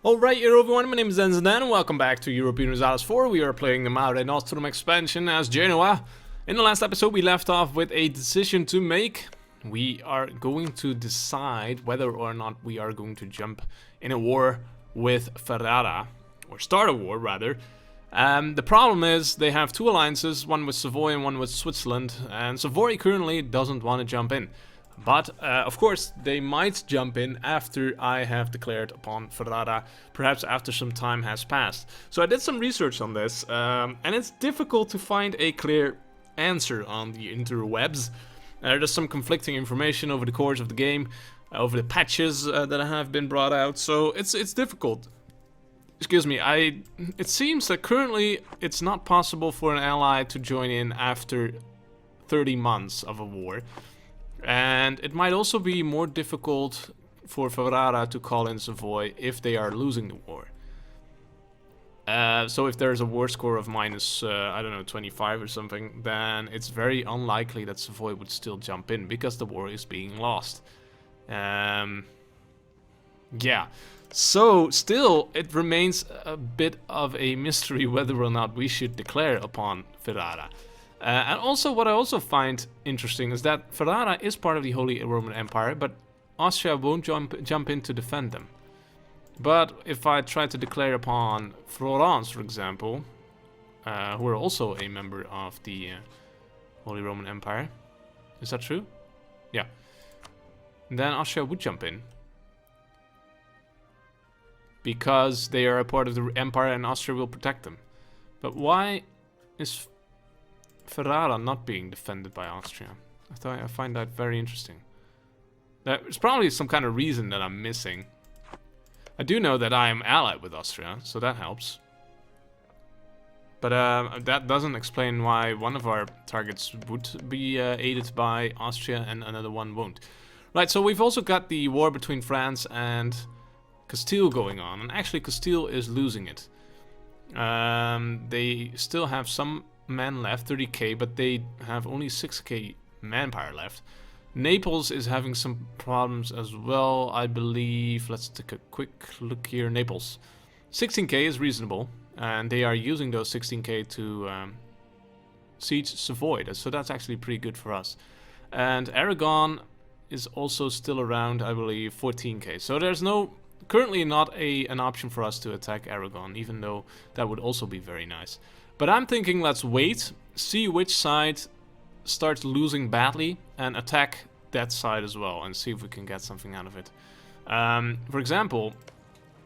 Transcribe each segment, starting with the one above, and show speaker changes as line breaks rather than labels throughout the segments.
Alright, hello everyone, my name is Denizen and welcome back to Europa Universalis 4. We are playing the Mare Nostrum expansion as Genoa. In the last episode we left off with a decision to make. We are going to decide whether or not we are going to jump in a war with Ferrara, or start a war rather. The problem is they have two alliances, one with Savoy and one with Switzerland, and Savoy currently doesn't want to jump in. But, of course, they might jump in after I have declared upon Ferrara, perhaps after some time has passed. So I did some research on this, and it's difficult to find a clear answer on the interwebs. There's some conflicting information over the course of the game, over the patches that have been brought out, so it's difficult. Excuse me, it seems that currently it's not possible for an ally to join in after 30 months of a war. And it might also be more difficult for Ferrara to call in Savoy if they are losing the war. So if there's a war score of minus, I don't know, 25 or something, then it's very unlikely that Savoy would still jump in because the war is being lost. Yeah. So still, it remains a bit of a mystery whether or not we should declare upon Ferrara. And also, what I also find interesting is that Ferrara is part of the Holy Roman Empire, but Austria won't jump in to defend them. But if I try to declare upon Florence, for example, who are also a member of the Holy Roman Empire, is that true? Yeah. Then Austria would jump in. Because they are a part of the empire and Austria will protect them. But why is Ferrara not being defended by Austria? I find that very interesting. There's probably some kind of reason that I'm missing. I do know that I am allied with Austria, so that helps. But that doesn't explain why one of our targets would be aided by Austria and another one won't. Right, so we've also got the war between France and Castile going on, and actually Castile is losing it. They still have some men left, 30k, but they have only 6k manpower left. Naples is having some problems as well, I believe. Let's take a quick look here. Naples, 16k is reasonable, and they are using those 16k to siege Savoy, so that's actually pretty good for us. And Aragon is also still around, I believe, 14k. So there's currently not an option for us to attack Aragon, even though that would also be very nice. But I'm thinking let's wait, see which side starts losing badly, and attack that side as well, and see if we can get something out of it. For example,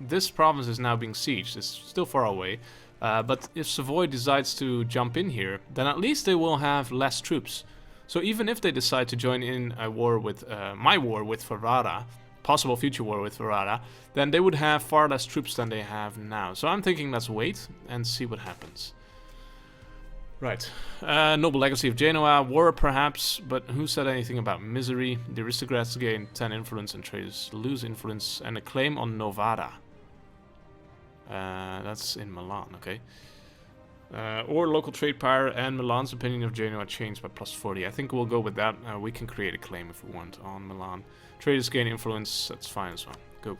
this province is now being sieged. It's still far away, but if Savoy decides to jump in here, then at least they will have less troops. So even if they decide to join in a war with my war with Ferrara, possible future war with Ferrara, then they would have far less troops than they have now. So I'm thinking let's wait and see what happens. Right, noble legacy of Genoa, war perhaps, but who said anything about misery? The aristocrats gain 10 influence and traders lose influence, and a claim on Novara. That's in Milan, okay. Or local trade power, and Milan's opinion of Genoa changed by plus 40. I think we'll go with that. We can create a claim if we want on Milan. Traders gain influence, that's fine as well. Go.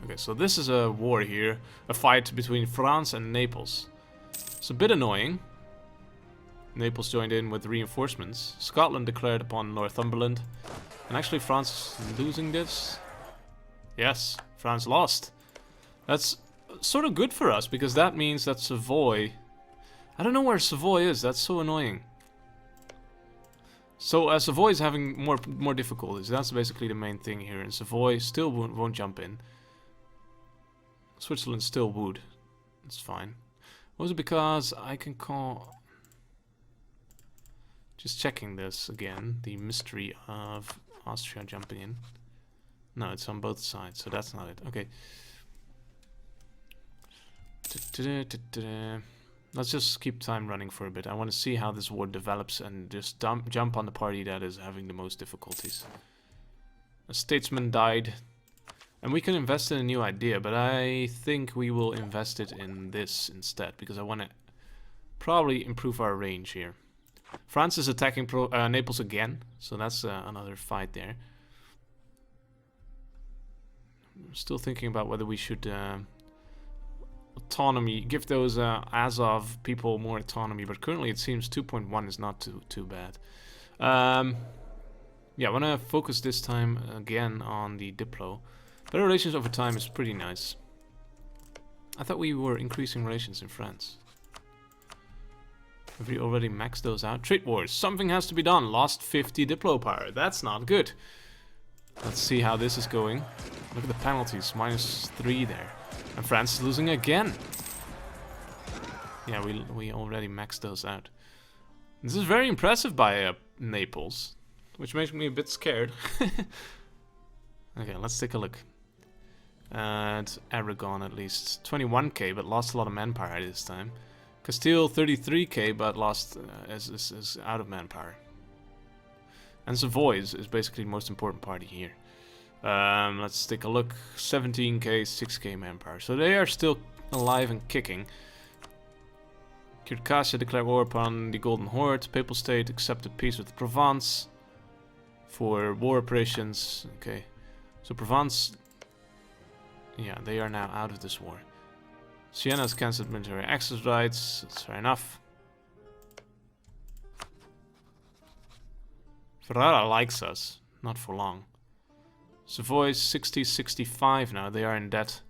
Okay, so this is a war here, a fight between France and Naples. It's a bit annoying. Naples joined in with reinforcements. Scotland declared upon Northumberland. And actually France is losing this. Yes, France lost. That's sort of good for us, because that means that Savoy... I don't know where Savoy is, that's so annoying. So Savoy is having more difficulties. That's basically the main thing here. And Savoy still won't jump in. Switzerland still would. It's fine. Was it because I can call... Just checking this again, the mystery of Austria jumping in. No, it's on both sides, so that's not it. Okay. Let's just keep time running for a bit. I want to see how this war develops and just jump on the party that is having the most difficulties. A statesman died. And we can invest in a new idea, but I think we will invest it in this instead, because I want to probably improve our range here. France is attacking Naples again, so that's another fight there. Still thinking about whether we should autonomy, give those Azov people more autonomy, but currently it seems 2.1 is not too bad. Yeah, I want to focus this time again on the Diplo. Better relations over time is pretty nice. I thought we were increasing relations in France. Have we already maxed those out? Trade wars. Something has to be done. Lost 50 Diplo power. That's not good. Let's see how this is going. Look at the penalties. -3 there. And France is losing again. Yeah, we already maxed those out. This is very impressive by Naples, which makes me a bit scared. Okay, let's take a look. At Aragon at least. 21k, but lost a lot of manpower this time. Castile 33k, but lost is out of manpower. And Savoy is basically the most important party here. Let's take a look. 17k, 6k manpower. So they are still alive and kicking. Circassia declared war upon the Golden Horde. Papal State accepted peace with Provence for war operations. Okay, so Provence, yeah, they are now out of this war. Siena has cancelled military access rights. That's fair enough. Ferrara likes us, not for long. Savoy 60-65 now. They are in debt.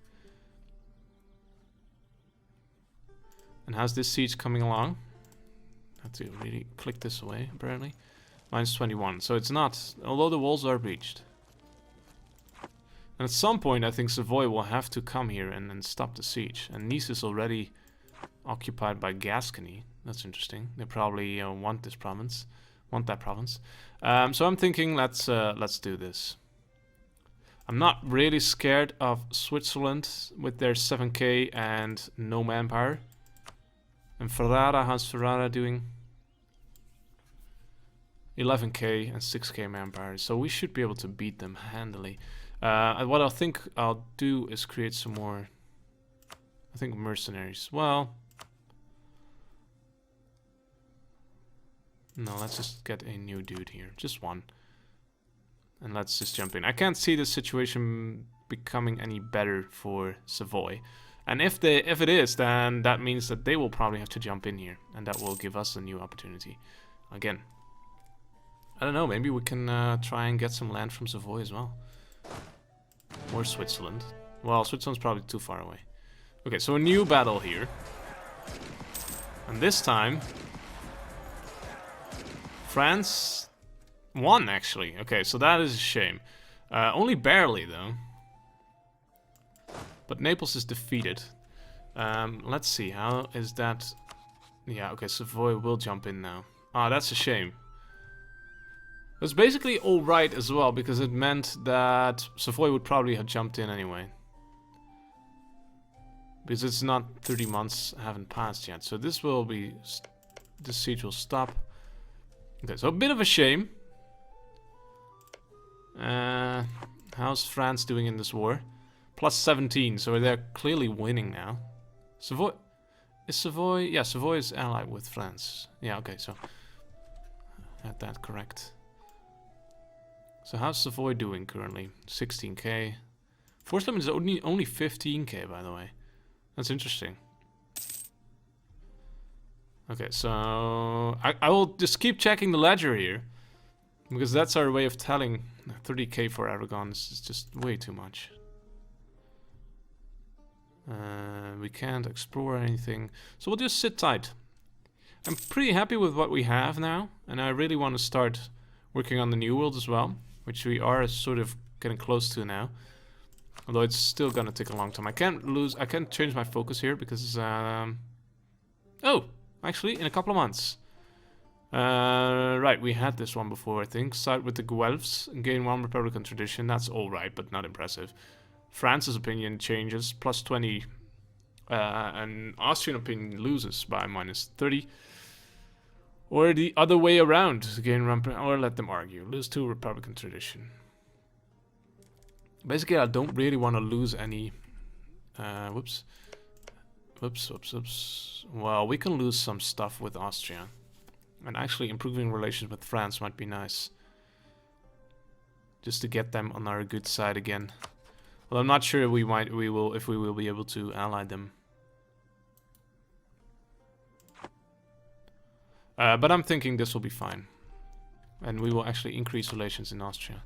And how's this siege coming along? I have to really click this away, apparently. -21. So it's not, although the walls are breached. And at some point, I think Savoy will have to come here and stop the siege. And Nice is already occupied by Gascony. That's interesting. They probably want this province, that province. So I'm thinking, let's do this. I'm not really scared of Switzerland with their 7k and no manpower. And Ferrara, how's Ferrara doing? 11k and 6k manpower. So we should be able to beat them handily. And what I think I'll do is create some more, I think, mercenaries. Well, no, let's just get a new dude here. Just one. And let's just jump in. I can't see the situation becoming any better for Savoy. And if it is, then that means that they will probably have to jump in here. And that will give us a new opportunity. Again, I don't know, maybe we can try and get some land from Savoy as well. Or Switzerland. Well, Switzerland's probably too far away. Okay, so a new battle here. And this time, France won, actually. Okay, so that is a shame. Only barely, though. But Naples is defeated. Let's see, how is that? Yeah, okay, Savoy will jump in now. Ah, that's a shame. It's basically alright as well, because it meant that Savoy would probably have jumped in anyway. Because it's not 30 months haven't passed yet. So this will be, this siege will stop. Okay, so a bit of a shame. How's France doing in this war? +17, so they're clearly winning now. Savoy, is Savoy? Yeah, Savoy is allied with France. Yeah, okay, so I had that correct. So how's Savoy doing currently? 16k. Force limit is only 15k, by the way. That's interesting. Okay, so I will just keep checking the ledger here, because that's our way of telling. 30k for Aragon is just way too much. We can't explore anything, so we'll just sit tight. I'm pretty happy with what we have now, and I really want to start working on the New World as well, which we are sort of getting close to now. Although it's still gonna take a long time. I can't change my focus here because oh, actually in a couple of months. Right, we had this one before, I think. Side with the Guelphs, gain 1 Republican tradition. That's alright, but not impressive. France's opinion changes, +20. And Austrian opinion loses by -30. Or the other way around, gain or let them argue. Lose 2 Republican tradition. Basically, I don't really want to lose any. Whoops. Well, we can lose some stuff with Austria. And actually, improving relations with France might be nice. Just to get them on our good side again. Well, I'm not sure if we will be able to ally them. But I'm thinking this will be fine. And we will actually increase relations in Austria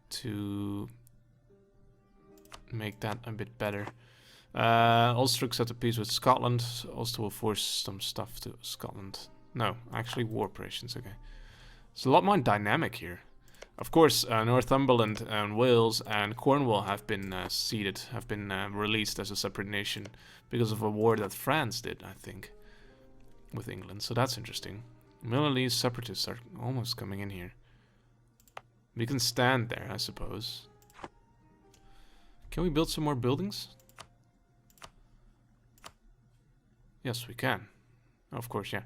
to make that a bit better. Ulster's at the peace with Scotland. Ulster will force some stuff to Scotland. No, actually war operations, okay. It's a lot more dynamic here. Of course, Northumberland and Wales and Cornwall have been ceded, have been released as a separate nation because of a war that France did, I think, with England. So that's interesting. Milanese separatists are almost coming in here. We can stand there, I suppose. Can we build some more buildings? Yes, we can. Of course, yeah.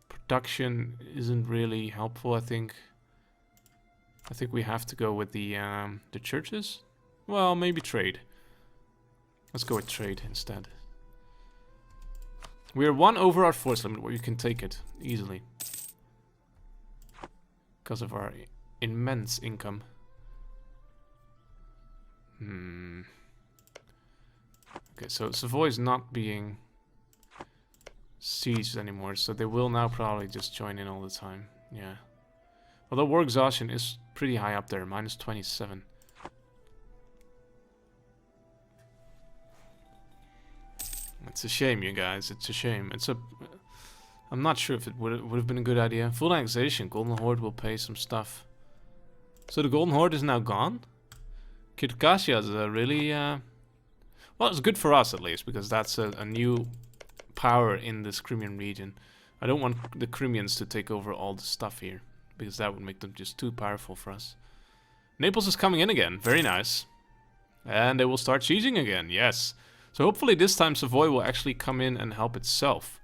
Production isn't really helpful, I think. I think we have to go with the churches. Well, maybe trade. Let's go with trade instead. We are 1 over our force limit, where you can take it easily. Because of our immense income. Okay, so Savoy is not being sieged anymore, so they will now probably just join in all the time. Yeah. Although war exhaustion is pretty high up there, minus 27. It's a shame, you guys. It's a shame. I'm not sure if it would have been a good idea. Full annexation. Golden Horde will pay some stuff. So the Golden Horde is now gone? Circassia is really... well, it's good for us at least, because that's a new power in this Crimean region. I don't want the Crimeans to take over all the stuff here, because that would make them just too powerful for us. Naples is coming in again. Very nice. And they will start sieging again. Yes. So hopefully this time Savoy will actually come in and help itself,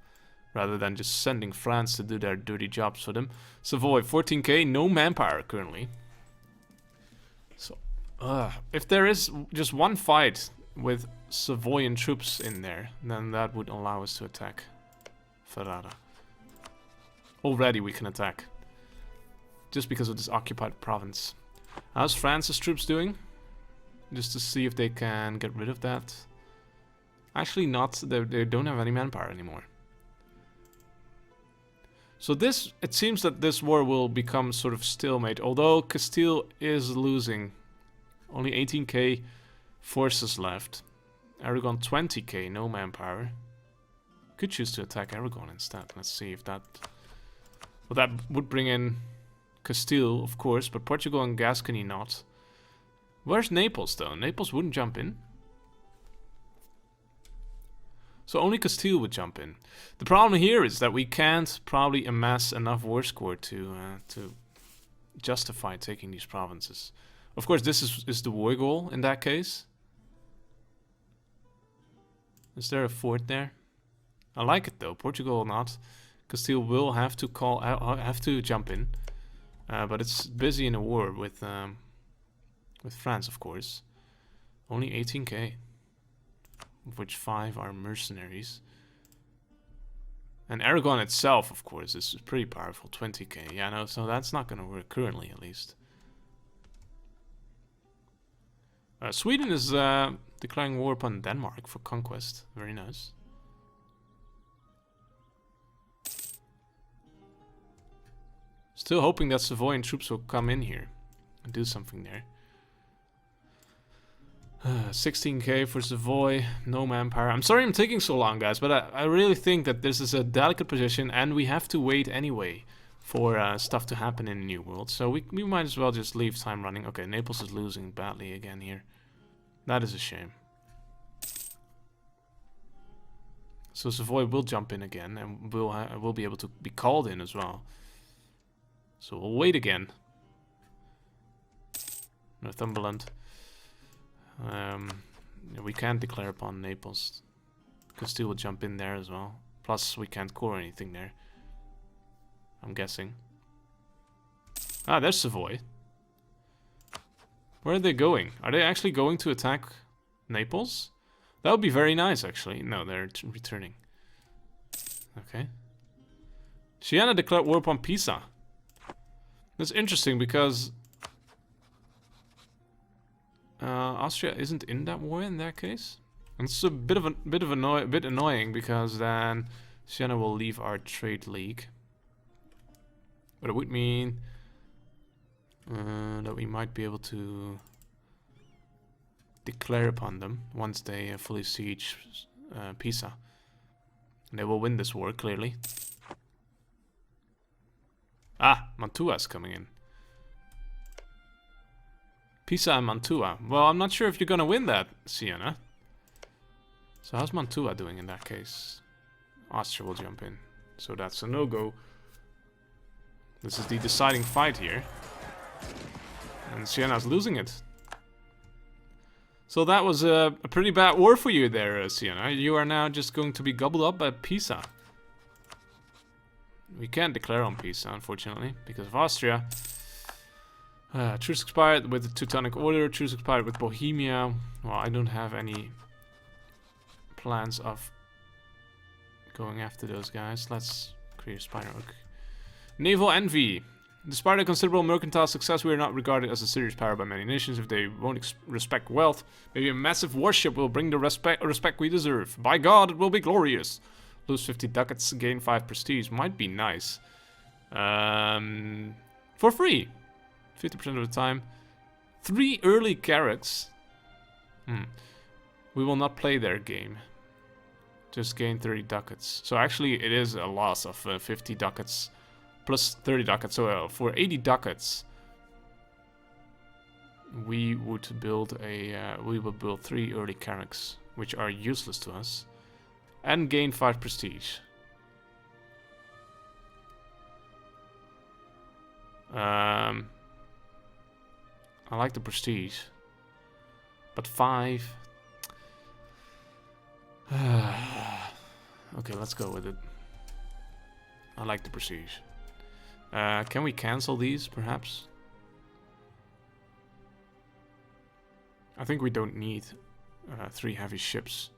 rather than just sending France to do their dirty jobs for them. Savoy, 14k, no manpower currently. So, if there is just one fight with Savoyan troops in there, then that would allow us to attack Ferrara. Already we can attack, just because of this occupied province. How's France's troops doing? Just to see if they can get rid of that. Actually not, they don't have any manpower anymore. So this, it seems that this war will become sort of stalemate, although Castile is losing. Only 18k forces left. Aragon 20k, no manpower. Could choose to attack Aragon instead. Let's see if that... Well, that would bring in Castile, of course, but Portugal and Gascony not. Where's Naples though? Naples wouldn't jump in. So only Castile would jump in. The problem here is that we can't probably amass enough war score to justify taking these provinces. Of course, this is the war goal in that case. Is there a fort there? I like it though. Portugal not. Castile will have to jump in, but it's busy in a war with France, of course. Only 18k. Of which 5 are mercenaries. And Aragon itself, of course, is pretty powerful, 20k. Yeah, no, so that's not going to work currently, at least. Sweden is declaring war upon Denmark for conquest. Very nice. Still hoping that Savoyan troops will come in here and do something there. 16k for Savoy, no manpower. I'm sorry I'm taking so long, guys, but I really think that this is a delicate position and we have to wait anyway for stuff to happen in the New World. So we might as well just leave time running. Okay, Naples is losing badly again here. That is a shame. So Savoy will jump in again and will be able to be called in as well. So we'll wait again. Northumberland. We can't declare upon Naples. Castile will jump in there as well. Plus, we can't core anything there. I'm guessing. Ah, there's Savoy. Where are they going? Are they actually going to attack Naples? That would be very nice, actually. No, they're returning. Okay. Siena declared war upon Pisa. It's interesting because Austria isn't in that war in that case. And it's a bit annoying because then Siena will leave our trade league. But it would mean that we might be able to declare upon them once they fully siege Pisa. And they will win this war, clearly. Ah, Mantua's coming in. Pisa and Mantua. Well, I'm not sure if you're gonna win that, Siena. So how's Mantua doing in that case? Austria will jump in. So that's a no-go. This is the deciding fight here. And Siena's losing it. So that was a pretty bad war for you there, Siena. You are now just going to be gobbled up by Pisa. We can't declare on Pisa, unfortunately, because of Austria. Truce expired with the Teutonic Order. Truce expired with Bohemia. Well, I don't have any plans of going after those guys. Let's create a spider. Okay. Naval envy. Despite a considerable mercantile success, we are not regarded as a serious power by many nations. If they won't respect wealth, maybe a massive warship will bring the respect we deserve. By God, it will be glorious. Lose 50 ducats, gain 5 prestige. Might be nice. For free. 50% of the time. 3 early carracks. We will not play their game. Just gain 30 ducats. So actually it is a loss of 50 ducats. Plus 30 ducats. So for 80 ducats, we would build a we will build 3 early carracks, which are useless to us, and gain 5 prestige. I like the prestige, but 5. Okay, let's go with it. I like the prestige. Can we cancel these, perhaps? I think we don't need 3 heavy ships.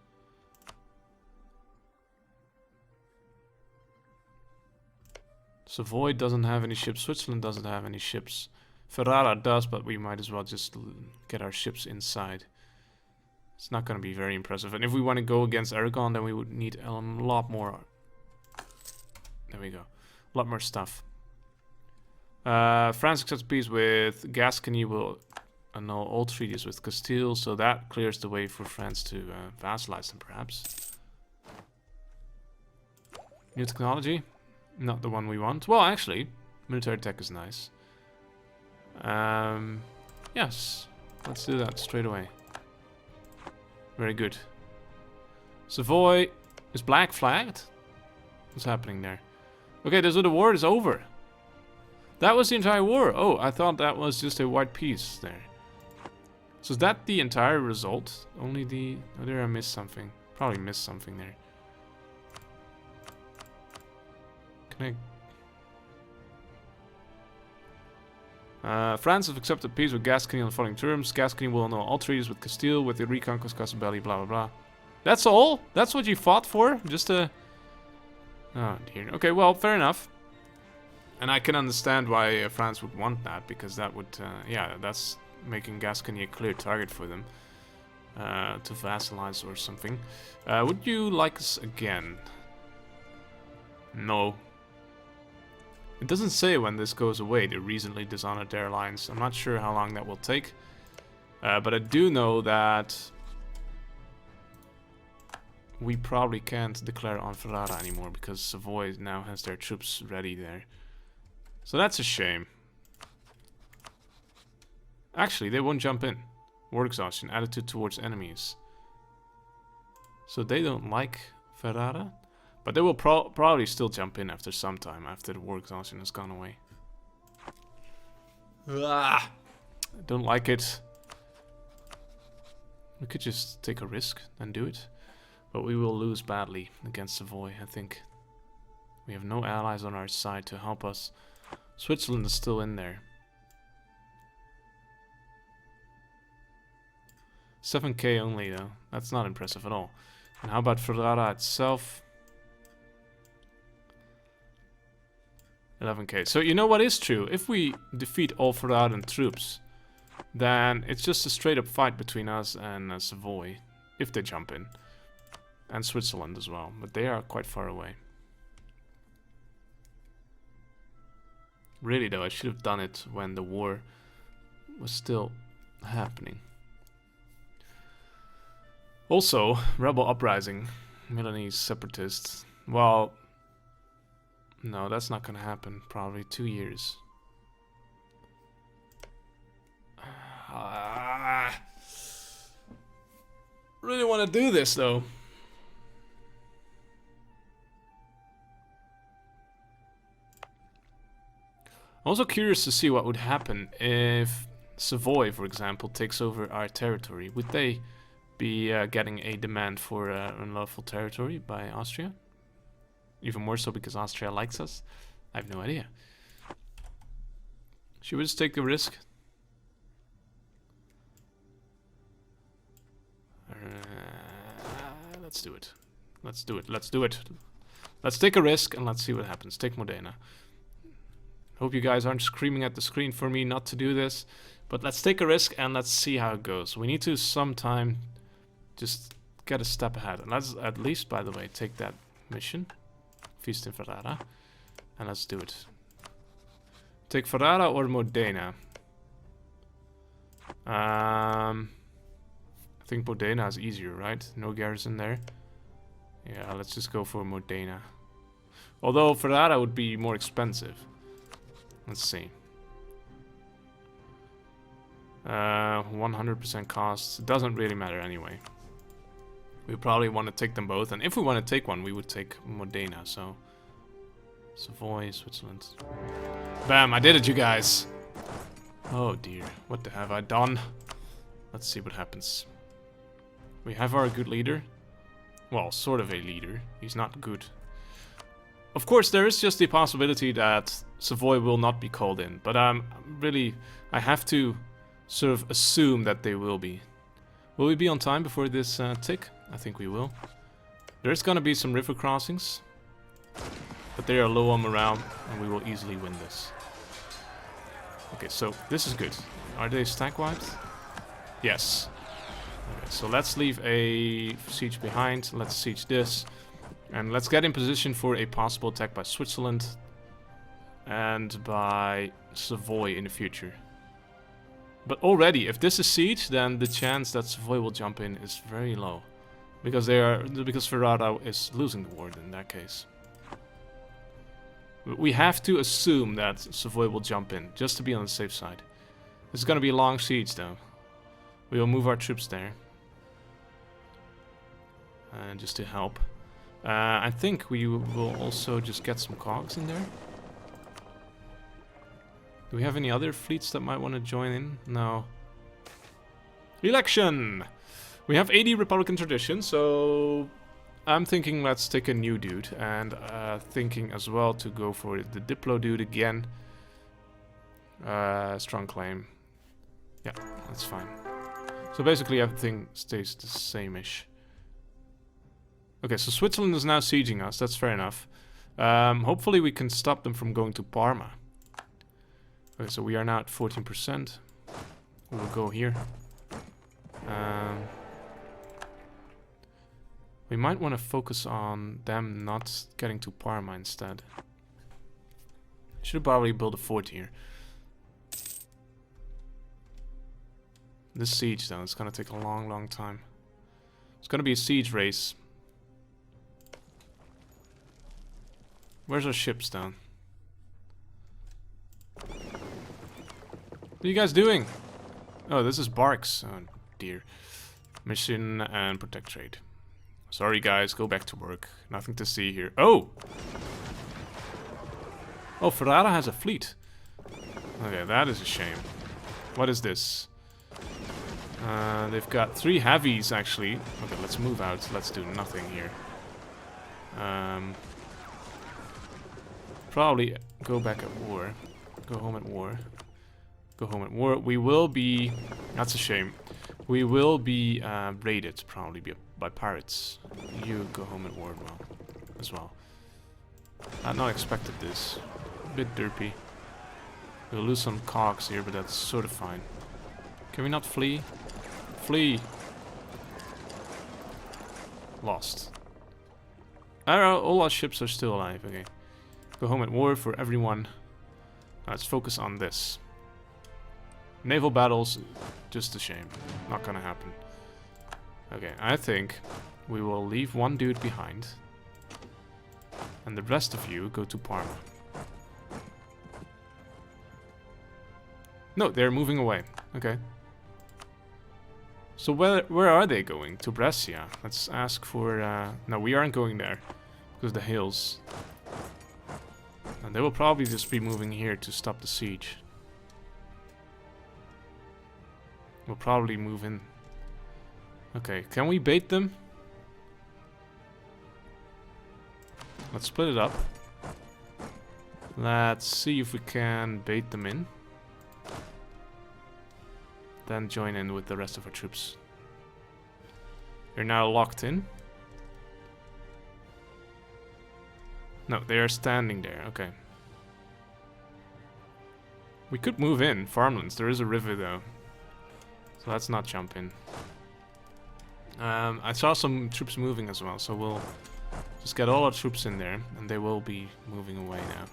Savoy doesn't have any ships. Switzerland doesn't have any ships. Ferrara does, but we might as well just get our ships inside. It's not going to be very impressive. And if we want to go against Aragon, then we would need a lot more. There we go. A lot more stuff. France accepts peace with Gascony, will annul all treaties with Castile, so that clears the way for France to vassalize them, perhaps. New technology? Not the one we want. Well, actually, military tech is nice. Yes, let's do that straight away. Very good. Savoy is black flagged? What's happening there? Okay, so the war is over. That was the entire war. Oh, I thought that was just a white piece there. So is that the entire result? Only the... Oh, there I missed something. Probably missed something there. Can I... France has accepted peace with Gascony on the following terms. Gascony will annul all treaties with Castile, with the reconquest Casabelli, blah blah blah. That's all? That's what you fought for? Just a... Oh dear. Okay, well, fair enough. And I can understand why France would want that, because that would, yeah, that's making Gascony a clear target for them to vassalize or something. Would you like us again? No. It doesn't say when this goes away. They recently dishonored their alliance. I'm not sure how long that will take, but I do know that we probably can't declare on Ferrara anymore because Savoy now has their troops ready there. So that's a shame. Actually, they won't jump in. War exhaustion, attitude towards enemies. So they don't like Ferrara, but they will probably still jump in after some time, after the war exhaustion has gone away. Ah, I don't like it. We could just take a risk and do it, but we will lose badly against Savoy, I think. We have no allies on our side to help us. Switzerland is still in there. 7k only though. That's not impressive at all. And how about Ferrara itself? 11k. So you know what is true? If we defeat all Ferraran troops, then it's just a straight up fight between us and Savoy, if they jump in. And Switzerland as well, but they are quite far away. Really though, I should have done it when the war was still happening. Also, rebel uprising, Milanese separatists. Well, no, that's not gonna happen. Probably 2 years. Really want to do this though. I'm also curious to see what would happen if Savoy, for example, takes over our territory. Would they be getting a demand for unlawful territory by Austria? Even more so because Austria likes us? I have no idea. Should we just take the risk? Let's do it. Let's do it. Let's do it. Let's take a risk and let's see what happens. Take Modena. Hope you guys aren't screaming at the screen for me not to do this. But let's take a risk and let's see how it goes. We need to sometime just get a step ahead. And let's at least, by the way, take that mission. Feast in Ferrara. And let's do it. Take Ferrara or Modena? I think Modena is easier, right? No garrison there. Yeah, let's just go for Modena. Although Ferrara would be more expensive. Let's see. 100% costs. It doesn't really matter anyway. We probably want to take them both. And if we want to take one, we would take Modena. So, Savoy, Switzerland. Bam, I did it, you guys. Oh dear, what the have I done? Let's see what happens. We have our good leader. Well, sort of a leader. He's not good. Of course, there is just the possibility that Savoy will not be called in. But really, I have to sort of assume that they will be. Will we be on time before this tick? I think we will. There's gonna be some river crossings. But they are low on morale, and we will easily win this. Okay, so this is good. Are they stack wiped? Yes. Okay, so let's leave a siege behind. Let's siege this. And let's get in position for a possible attack by Switzerland. And by Savoy in the future. But already, if this is siege, then the chance that Savoy will jump in is very low. Because Ferrara is losing the war in that case. We have to assume that Savoy will jump in, just to be on the safe side. This is going to be a long siege, though. We will move our troops there. Just to help. I think we will also just get some cogs in there. Do we have any other fleets that might want to join in? No. Election! We have 80 Republican tradition, so I'm thinking let's take a new dude. And thinking as well to go for the Diplo dude again. Strong claim. Yeah, that's fine. So basically everything stays the same-ish. Okay, so Switzerland is now sieging us. That's fair enough. Hopefully we can stop them from going to Parma. Okay, so we are now at 14%. We'll go here. We might want to focus on them not getting to Parma instead. Should probably build a fort here. This siege, though, it's gonna take a long, long time. It's gonna be a siege race. Where's our ships down? What are you guys doing? Oh, this is barks. Oh dear. Mission and protect trade. Sorry guys, go back to work. Nothing to see here. Oh! Oh, Ferrara has a fleet. Okay, that is a shame. What is this? They've got 3 heavies actually. Okay, let's move out. Let's do nothing here. Probably go back at war. Go home at war. Go home at war. We will be... That's a shame. We will be raided probably by pirates. You go home at war as well. I had not expected this. bit derpy. We'll lose some cogs here, but that's sort of fine. Can we not flee? Flee! Lost. All our ships are still alive, okay. Go home at war for everyone. Let's focus on this. Naval battles, just a shame. Not gonna happen. Okay, I think we will leave one dude behind. And the rest of you go to Parma. No, they're moving away. Okay. So where are they going? To Brescia. Let's ask for... no, we aren't going there. Because the hills. And they will probably just be moving here to stop the siege. We'll probably move in. Okay, can we bait them? Let's split it up. Let's see if we can bait them in. Then join in with the rest of our troops. They're now locked in. No, they are standing there. Okay. We could move in farmlands. There is a river though. So let's not jump in. I saw some troops moving as well, so we'll just get all our troops in there, and they will be moving away now.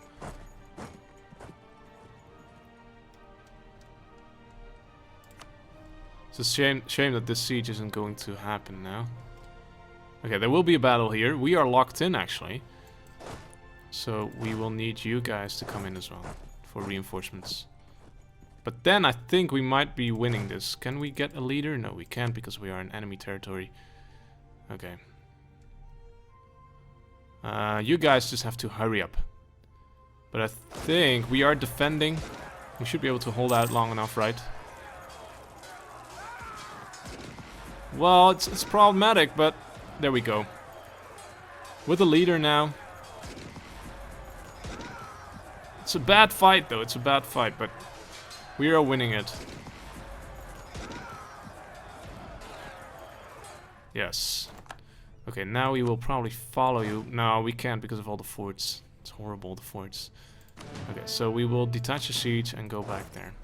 It's a shame that this siege isn't going to happen now. Okay, there will be a battle here. We are locked in, actually. So we will need you guys to come in as well for reinforcements. But then I think we might be winning this. Can we get a leader? No, we can't because we are in enemy territory. Okay. You guys just have to hurry up. But I think we are defending. We should be able to hold out long enough, right? Well, it's problematic, but there we go. With a leader now. It's a bad fight, though. It's a bad fight, but we are winning it. Yes. Okay, now we will probably follow you. No, we can't because of all the forts. It's horrible, the forts. Okay, so we will detach the siege and go back there.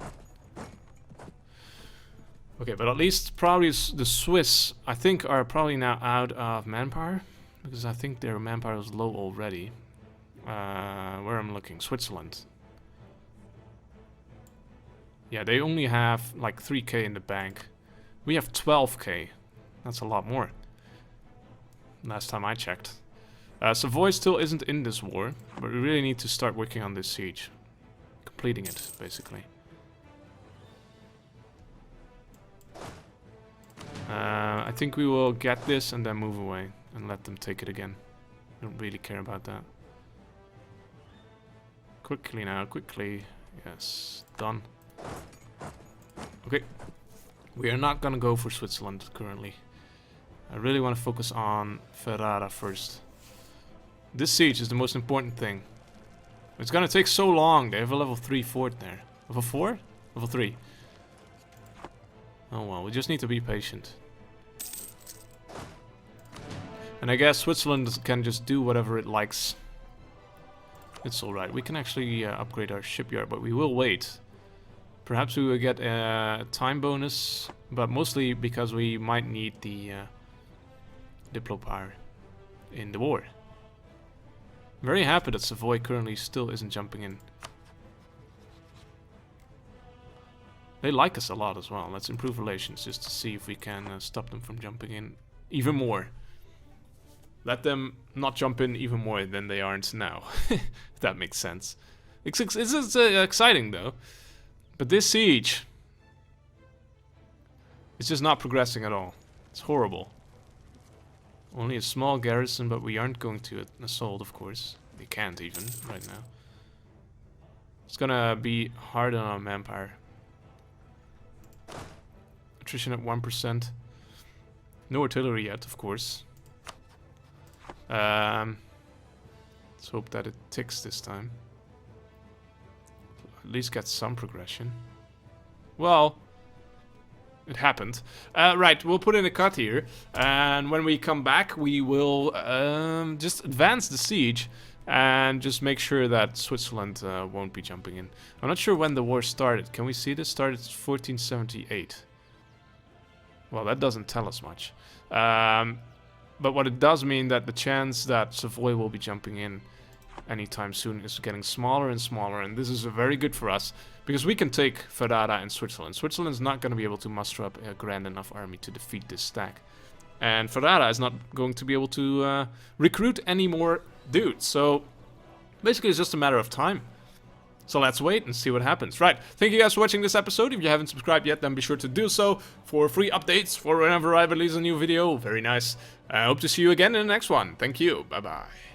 Okay, but at least probably the Swiss, I think, are probably now out of manpower. Because I think their manpower is low already. Where I'm looking, Switzerland. Yeah, they only have like 3k in the bank. We have 12k. That's a lot more. Last time I checked. Savoy still isn't in this war, but we really need to start working on this siege. Completing it, basically. I think we will get this and then move away and let them take it again. Don't really care about that. Quickly now, quickly. Yes, done. Okay. We are not gonna go for Switzerland currently. I really want to focus on Ferrara first. This siege is the most important thing. It's gonna take so long. They have a level 3 fort there. Level 4? Level 3. Oh well, we just need to be patient. And I guess Switzerland can just do whatever it likes. It's alright. We can actually upgrade our shipyard, but we will wait. Perhaps we will get a time bonus, but mostly because we might need the Diplo power in the war. I'm very happy that Savoy currently still isn't jumping in. They like us a lot as well. Let's improve relations just to see if we can stop them from jumping in even more. Let them not jump in even more than they aren't now. If that makes sense. It's exciting though. But this siege is just not progressing at all. It's horrible. Only a small garrison, but we aren't going to assault, of course. We can't even right now. It's gonna be hard on our manpower. Attrition at 1%. No artillery yet, of course. Let's hope that it ticks this time. At least get some progression. Well, it happened. Right, we'll put in a cut here. And when we come back, we will just advance the siege. And just make sure that Switzerland won't be jumping in. I'm not sure when the war started. Can we see this? Started 1478. Well, that doesn't tell us much. But what it does mean that the chance that Savoy will be jumping in anytime soon is getting smaller and smaller, and this is very good for us because we can take Ferrara and Switzerland. Switzerland's not going to be able to muster up a grand enough army to defeat this stack, and Ferrara is not going to be able to recruit any more dudes. So basically it's just a matter of time. So let's wait and see what happens. Right, thank you guys for watching this episode. If you haven't subscribed yet, then be sure to do so for free updates for whenever I release a new video. Very nice. I hope to see you again in the next one. Thank you. Bye-bye.